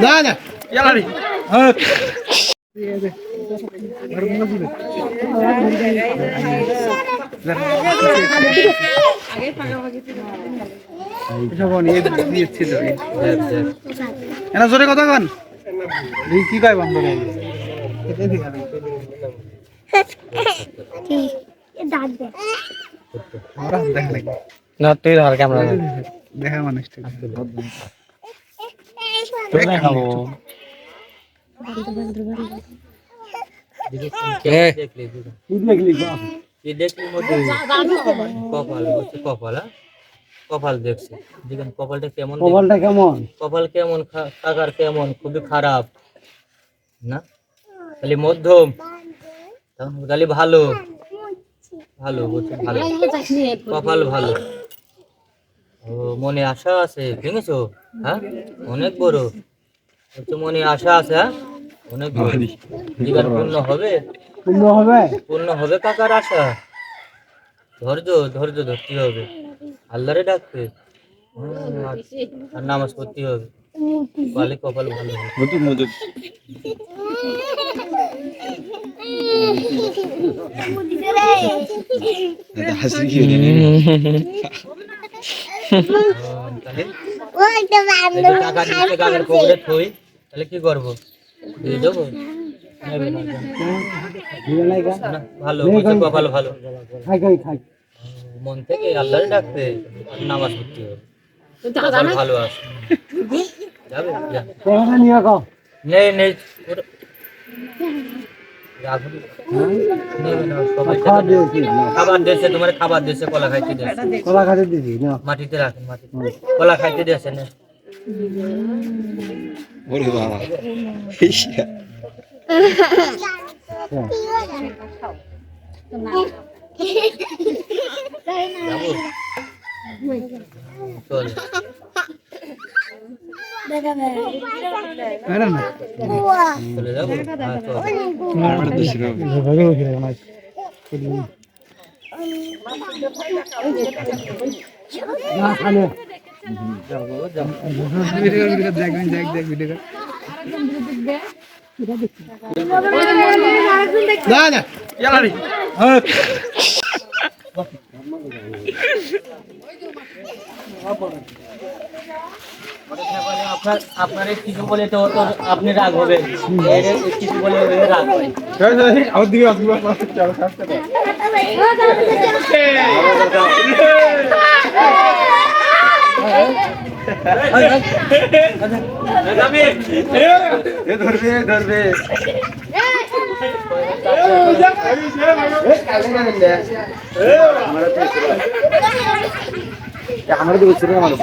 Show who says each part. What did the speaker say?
Speaker 1: না না ইয়ালারি হ্যাঁ জোরে কথা কন কি কয় বন্ধ না তুই ধর ক্যামেরা দেখা মানুষ দেখাবো
Speaker 2: কপাল দেখছে দেখেন কপালটা কেমন কপাল কেমন কাকার কেমন খুবই খারাপ না খালি মধ্যম খালি ভালো ভালো বলছে ভালো কপাল ভালো ও মনে আশা আছে ভেঙেছো হ্যাঁ অনেক বড় হচ্ছে মনে আশা আছে হ্যাঁ অনেক বড় জীবন পূর্ণ হবে কাকার আশা ধৈর্য ধরতে হবে আল্লাহরে ডাকতে আর নামাজ পড়তে হবে ভালো কপাল ভালো তাহলে কি করবো দিয়ে দেবো ভালো কপাল ভালো মন থেকে আল্লাহরে ডাকতে নামাজ পড়তে হবে ভালো আছে যাবে নেই খাবার দিয়েছে তোমার খাবার দিয়েছে কলা খাইতে দিয়েছে মাটিতে রাখেন কলা খাইতে দিয়েছে না চল চলে যাবো
Speaker 1: না না ইয়ালারি হ্যাঁ
Speaker 2: আপনার কিছু বলে তো আপনি রাগ হবেন কিছু বলে রাগ হয়
Speaker 1: ধরবে আমার